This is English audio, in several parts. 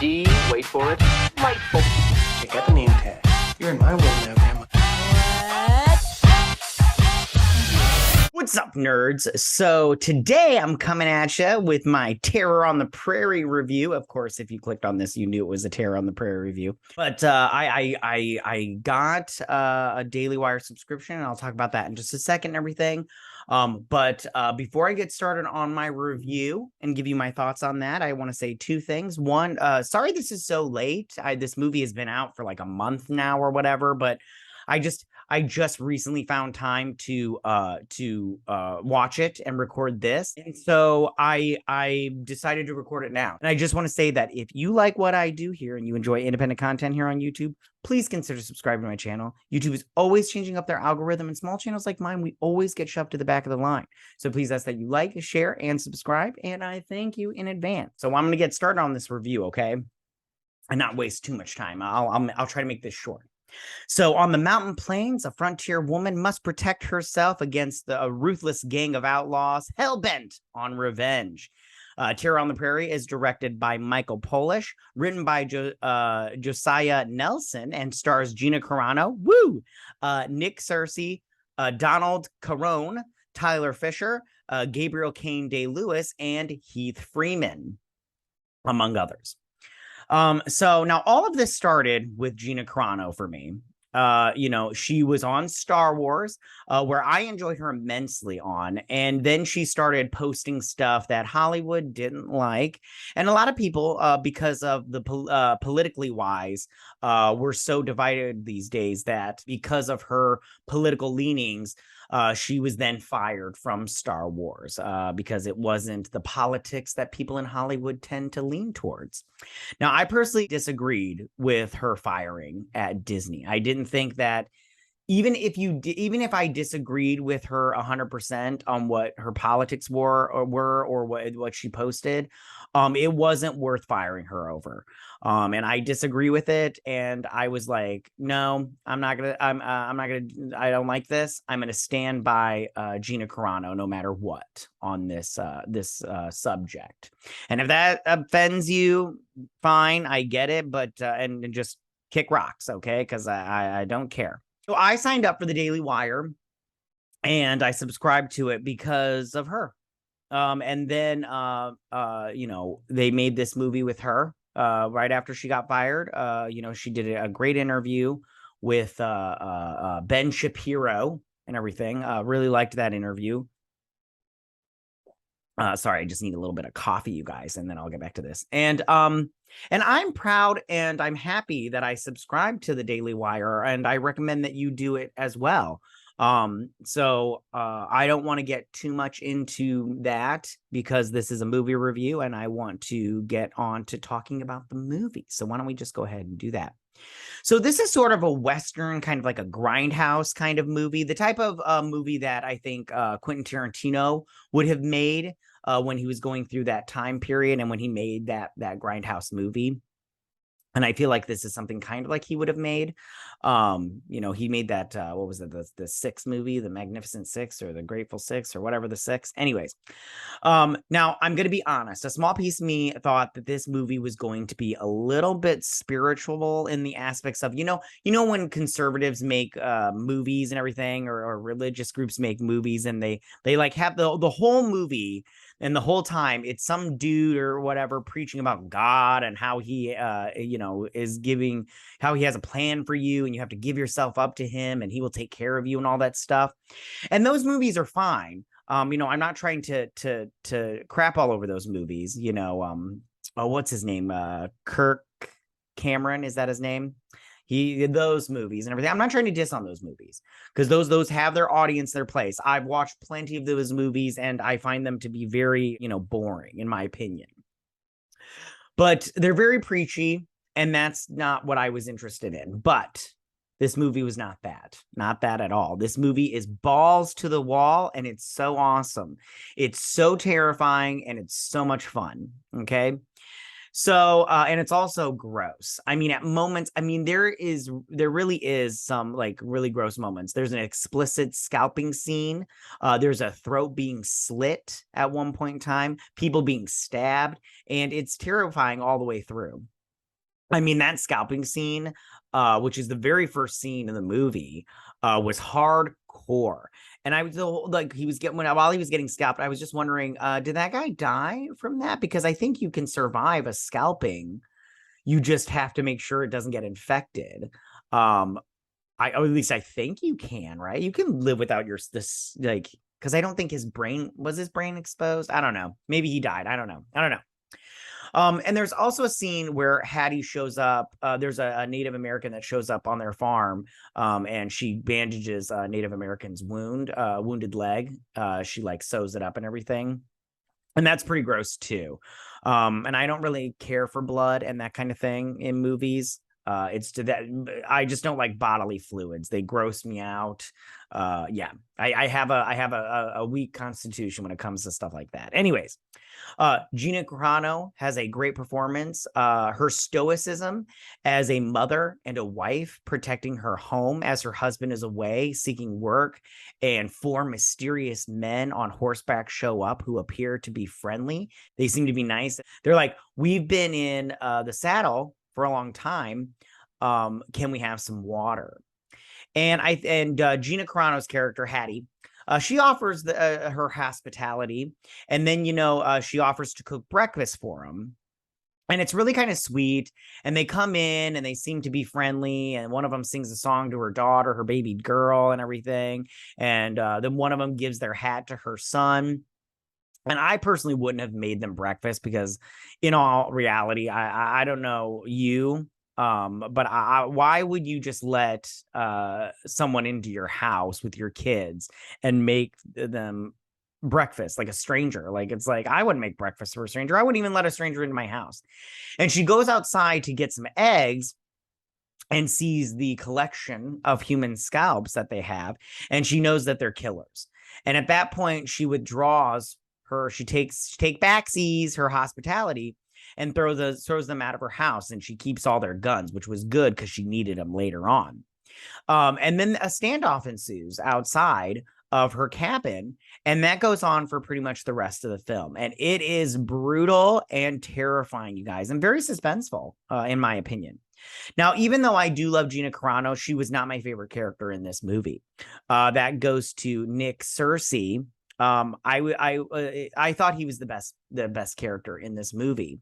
D, wait for it, delightful. Check out the name tag. You're in my world now, Grandma. What's up, nerds? So today I'm coming at you with my Terror on the Prairie review. Of course, if you clicked on this, you knew it was a Terror on the Prairie review. But I got a Daily Wire subscription, and I'll talk about that in just a second and everything. But before I get started on my review and give you my thoughts on that, I want to say two things. One, sorry this is so late. This movie has been out for like a month now or whatever, but I just recently found time to watch it and record this. And so I decided to record it now. And I just want to say that if you like what I do here and you enjoy independent content here on YouTube, please consider subscribing to my channel. YouTube is always changing up their algorithm, and small channels like mine, we always get shoved to the back of the line. So please ask that you like, share, and subscribe. And I thank you in advance. So I'm going to get started on this review, okay? And not waste too much time. I'll try to make this short. So on the mountain plains, a frontier woman must protect herself against a ruthless gang of outlaws hell-bent on revenge. Terror on the Prairie is directed by Michael Polish, written by Josiah Nelson, and stars Gina Carano, Nick Searcy, Donald Carone, Tyler Fisher, Gabriel Kane Day-Lewis, and Heath Freeman, among others. So now all of this started with Gina Carano for me. She was on Star Wars, where I enjoyed her immensely on. And then she started posting stuff that Hollywood didn't like. And a lot of people, because of the politically wise, were so divided these days that because of her political leanings, she was then fired from Star Wars because it wasn't the politics that people in Hollywood tend to lean towards. Now, I personally disagreed with her firing at Disney. I didn't think that even if I disagreed with her 100% on what her politics were or what she posted, it wasn't worth firing her over. And I disagree with it. And I was like, no, I don't like this. I'm going to stand by Gina Carano no matter what on this subject. And if that offends you, fine, I get it. But and just kick rocks, okay? Because I don't care. So I signed up for the Daily Wire and I subscribed to it because of her. And then, they made this movie with her right after she got fired. She did a great interview with Ben Shapiro and everything. Really liked that interview. Sorry, I just need a little bit of coffee, you guys, and then I'll get back to this. And I'm proud and I'm happy that I subscribe to the Daily Wire, and I recommend that you do it as well. So I don't want to get too much into that because this is a movie review and I want to get on to talking about the movie. So why don't we just go ahead and do that? So this is sort of a Western, kind of like a grindhouse kind of movie, the type of movie that I think Quentin Tarantino would have made when he was going through that time period and when he made that grindhouse movie. And I feel like this is something kind of like he would have made. He made that, what was it, the Six movie, the Magnificent Six or the Grateful Six or whatever the Six. Anyways, now I'm going to be honest. A small piece of me thought that this movie was going to be a little bit spiritual in the aspects of, when conservatives make movies and everything, or religious groups make movies and they like have the whole movie. And the whole time it's some dude or whatever preaching about God and how he, is giving, how he has a plan for you and you have to give yourself up to him and he will take care of you and all that stuff. And those movies are fine. I'm not trying to crap all over those movies. What's his name? Kirk Cameron, is that his name? Those movies and everything. I'm not trying to diss on those movies because those have their audience, their place. I've watched plenty of those movies and I find them to be very, boring in my opinion. But they're very preachy and that's not what I was interested in. But this movie was not that at all. This movie is balls to the wall and it's so awesome. It's so terrifying and it's so much fun. Okay. So, and it's also gross. I mean, at moments, there really is some like really gross moments. There's an explicit scalping scene. There's a throat being slit at one point in time, people being stabbed, and it's terrifying all the way through. I mean, that scalping scene, which is the very first scene in the movie, was hardcore. And I was like, he was getting while he was getting scalped, I was just wondering, did that guy die from that? Because I think you can survive a scalping. You just have to make sure it doesn't get infected. Or at least I think you can, right? You can live without this, like, because I don't think his brain exposed. I don't know. Maybe he died. I don't know. And there's also a scene where Hattie shows up. There's a Native American that shows up on their farm, and she bandages a Native American's wounded leg. She like sews it up and everything. And that's pretty gross too. And I don't really care for blood and that kind of thing in movies. It's to that I just don't like bodily fluids. They gross me out. Yeah, I have a weak constitution when it comes to stuff like that. Anyways, Gina Carano has a great performance. Her stoicism as a mother and a wife, protecting her home as her husband is away seeking work, and 4 mysterious men on horseback show up who appear to be friendly. They seem to be nice. They're like, we've been in the saddle for a long time. Can we have some water? And Gina Carano's character, Hattie, she offers her hospitality, and then she offers to cook breakfast for him, and it's really kind of sweet. And they come in and they seem to be friendly, and one of them sings a song to her daughter, her baby girl, and everything. And then one of them gives their hat to her son. And I personally wouldn't have made them breakfast because, in all reality, I don't know you, but why would you just let someone into your house with your kids and make them breakfast like a stranger? Like, it's like, I wouldn't make breakfast for a stranger. I wouldn't even let a stranger into my house. And she goes outside to get some eggs and sees the collection of human scalps that they have, and she knows that they're killers. And at that point, she withdraws she takes backsies her hospitality and throws them out of her house, and she keeps all their guns, which was good because she needed them later on. And then a standoff ensues outside of her cabin, and that goes on for pretty much the rest of the film. And it is brutal and terrifying, you guys, and very suspenseful, in my opinion. Now, even though I do love Gina Carano, she was not my favorite character in this movie. That goes to Nick Searcy. I thought he was the best character in this movie.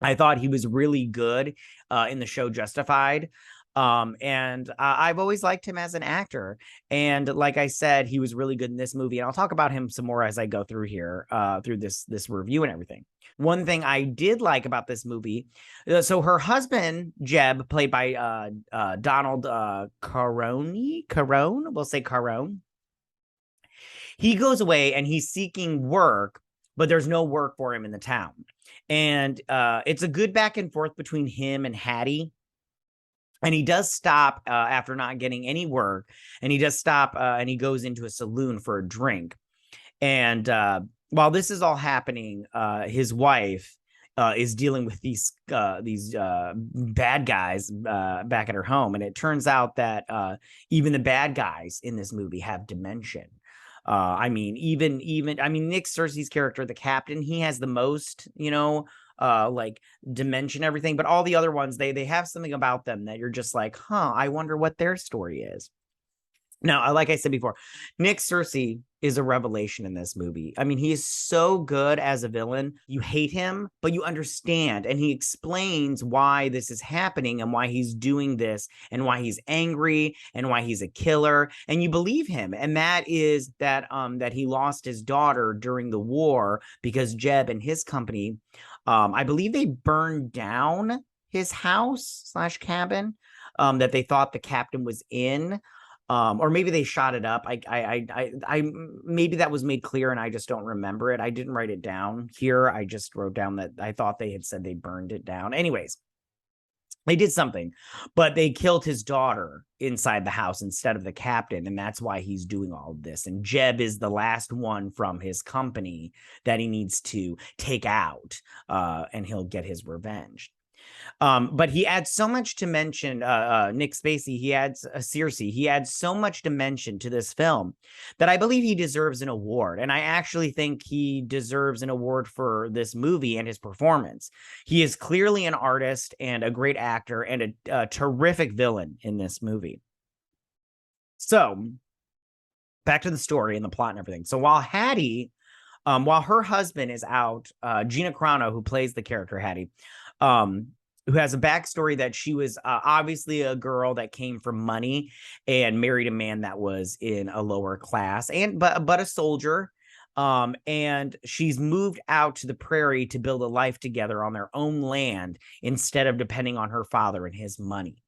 I thought he was really good in the show Justified. And I've always liked him as an actor. And like I said, he was really good in this movie. And I'll talk about him some more as I go through here, through this review and everything. One thing I did like about this movie, so her husband, Jeb, played by Donald Carone, we'll say Carone. He goes away and he's seeking work, but there's no work for him in the town. And it's a good back and forth between him and Hattie. And he does stop after not getting any work. And he does stop and he goes into a saloon for a drink. And while this is all happening, his wife is dealing with these bad guys back at her home. And it turns out that even the bad guys in this movie have dementia. I mean, Nick Searcy's character, the captain, he has the most, like dimension, everything, but all the other ones, they have something about them that you're just like, I wonder what their story is. Now, like I said before, Nick Searcy is a revelation in this movie. I mean, he is so good as a villain. You hate him, but you understand. And he explains why this is happening and why he's doing this and why he's angry and why he's a killer. And you believe him. And that is that he lost his daughter during the war because Jeb and his company, I believe they burned down his house / cabin that they thought the captain was in. Or maybe they shot it up. I maybe that was made clear and I just don't remember it. I didn't write it down here. I just wrote down that I thought they had said they burned it down. Anyways, they did something, but they killed his daughter inside the house instead of the captain. And that's why he's doing all of this. And Jeb is the last one from his company that he needs to take out, and he'll get his revenge. But he adds so much to mention, Nick Spacey, he adds Circe, he adds so much dimension to this film that I believe he deserves an award. And I actually think he deserves an award for this movie and his performance. He is clearly an artist and a great actor and a terrific villain in this movie. So back to the story and the plot and everything. So while Hattie, while her husband is out, Gina Carano, who plays the character Hattie, who has a backstory that she was obviously a girl that came from money and married a man that was in a lower class but a soldier. And she's moved out to the prairie to build a life together on their own land instead of depending on her father and his money.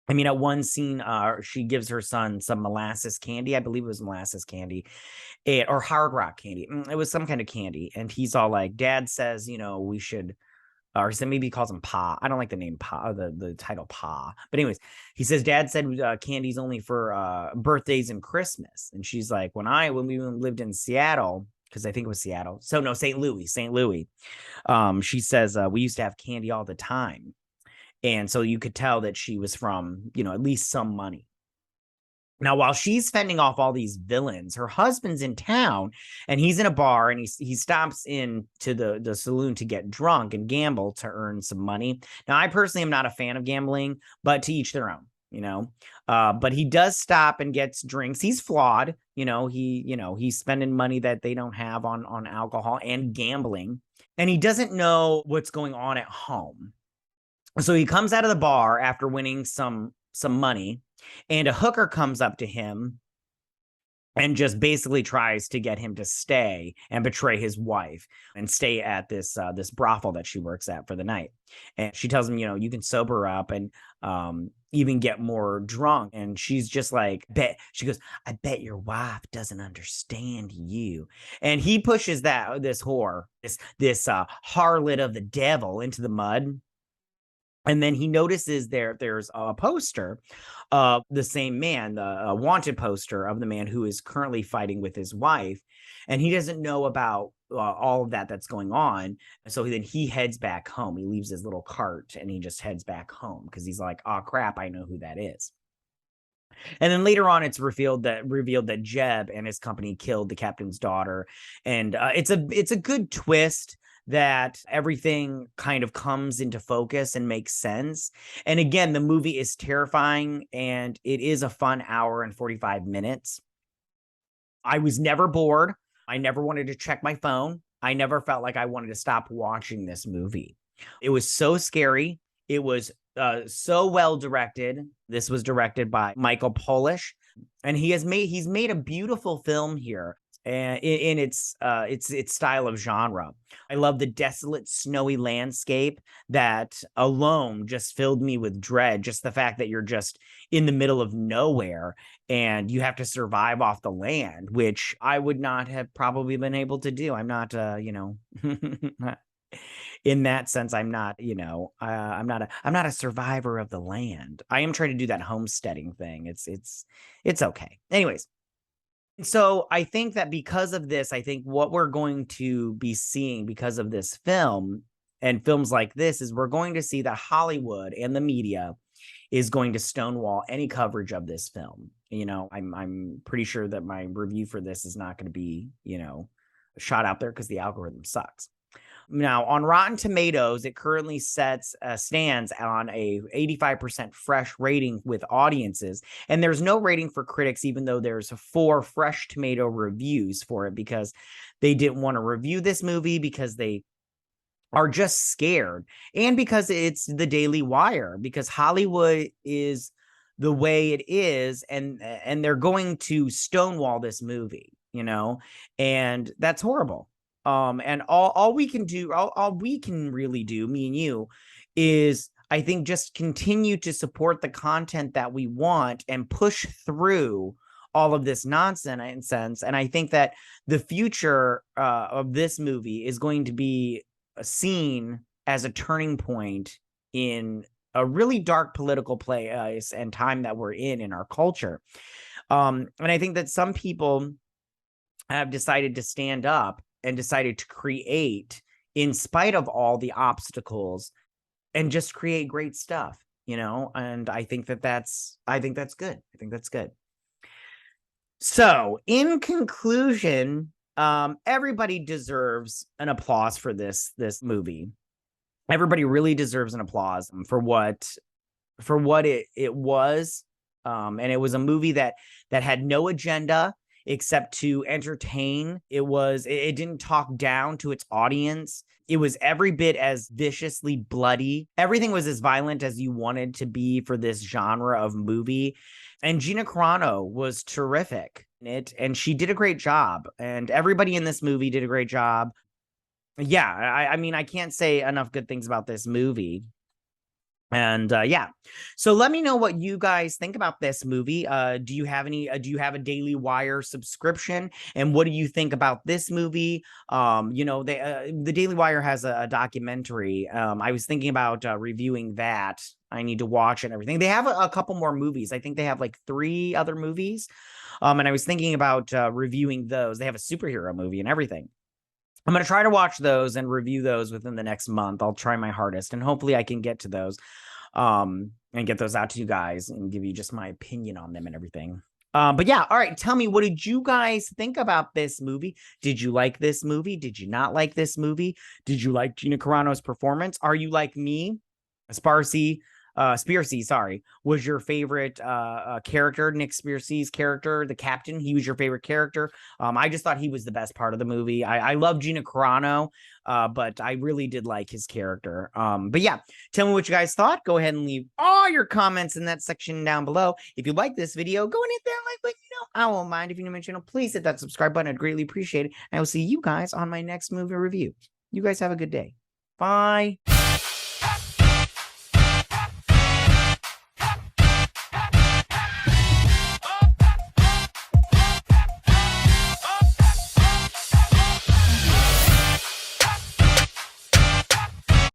I mean, at one scene, she gives her son some molasses candy. I believe it was molasses candy or hard rock candy. It was some kind of candy. And he's all like, Dad says, we should, or so maybe he calls him Pa. I don't like the name Pa, the title Pa. But anyways, he says, Dad said candy's only for birthdays and Christmas. And she's like, when we lived in Seattle, because I think it was Seattle. So no, St. Louis. She says, we used to have candy all the time. And so you could tell that she was from, at least some money. Now, while she's fending off all these villains, her husband's in town and he's in a bar and he stops in to the saloon to get drunk and gamble to earn some money. Now, I personally am not a fan of gambling, but to each their own, but he does stop and gets drinks. He's flawed. He's spending money that they don't have on alcohol and gambling, and he doesn't know what's going on at home. So he comes out of the bar after winning some money, and a hooker comes up to him and just basically tries to get him to stay and betray his wife and stay at this brothel that she works at for the night. And she tells him, you can sober up and even get more drunk. And she's just like, she goes, I bet your wife doesn't understand you. And he pushes this whore, this harlot of the devil into the mud. And then he notices there's a poster of the same man, the wanted poster of the man who is currently fighting with his wife. And he doesn't know about all of that's going on. So then he heads back home. He leaves his little cart and he just heads back home because he's like, oh, crap, I know who that is. And then later on, it's revealed that Jeb and his company killed the captain's daughter. And it's a good twist that everything kind of comes into focus and makes sense. And again, the movie is terrifying and it is a fun hour and 45 minutes. I was never bored. I never wanted to check my phone. I never felt like I wanted to stop watching this movie. It was so scary. It was so well directed. This was directed by Michael Polish, and he's made a beautiful film here. And in its style of genre. I love the desolate, snowy landscape that alone just filled me with dread. Just the fact that you're just in the middle of nowhere and you have to survive off the land, which I would not have probably been able to do. I'm not, in that sense, I'm not, I'm not a survivor of the land. I am trying to do that homesteading thing. It's okay. Anyways. So I think that because of this, I think what we're going to be seeing because of this film and films like this is we're going to see that Hollywood and the media is going to stonewall any coverage of this film. I'm pretty sure that my review for this is not going to be, shot out there because the algorithm sucks. Now, on Rotten Tomatoes, it currently stands on a 85% fresh rating with audiences. And there's no rating for critics, even though there's 4 fresh tomato reviews for it because they didn't want to review this movie because they are just scared. And because it's the Daily Wire, because Hollywood is the way it is, and they're going to stonewall this movie, and that's horrible. And all we can do, all we can really do, me and you, is I think just continue to support the content that we want and push through all of this nonsense. And I think that the future of this movie is going to be seen as a turning point in a really dark political place and time that we're in our culture. And I think that some people have decided to stand up and decided to create, in spite of all the obstacles and just create great stuff, and I think that's good. I think that's good. So, in conclusion, everybody deserves an applause for this movie. Everybody really deserves an applause for what it was. And it was a movie that had no agenda except to entertain. It didn't talk down to its audience. It was every bit as viciously bloody. Everything was as violent as you wanted to be for this genre of movie. And Gina Carano was terrific in it, and she did a great job. And everybody in this movie did a great job. Yeah, I mean, I can't say enough good things about this movie. And yeah, so let me know what you guys think about this movie. Do you have a Daily Wire subscription, and what do you think about this movie? The Daily Wire has a documentary. I was thinking about reviewing that. I need to watch it and everything. They have a couple more movies. I think they have like 3 other movies. And I was thinking about reviewing those. They have a superhero movie and everything. I'm going to try to watch those and review those within the next month. I'll try my hardest, and hopefully I can get to those and get those out to you guys and give you just my opinion on them and everything. But yeah, all right, tell me, what did you guys think about this movie? Did you like this movie? Did you not like this movie? Did you like Gina Carano's performance? Are you like me? Spiersy, sorry, was your favorite character. Nick Spiercy's character, the captain, he was your favorite character. I just thought he was the best part of the movie. I love Gina Carano, but I really did like his character. But yeah, tell me what you guys thought. Go ahead and leave all your comments in that section down below. If you like this video, go and hit that like button. I won't mind. If you're new to my channel, please hit that subscribe button. I'd greatly appreciate it. I will see you guys on my next movie review. You guys have a good day. Bye.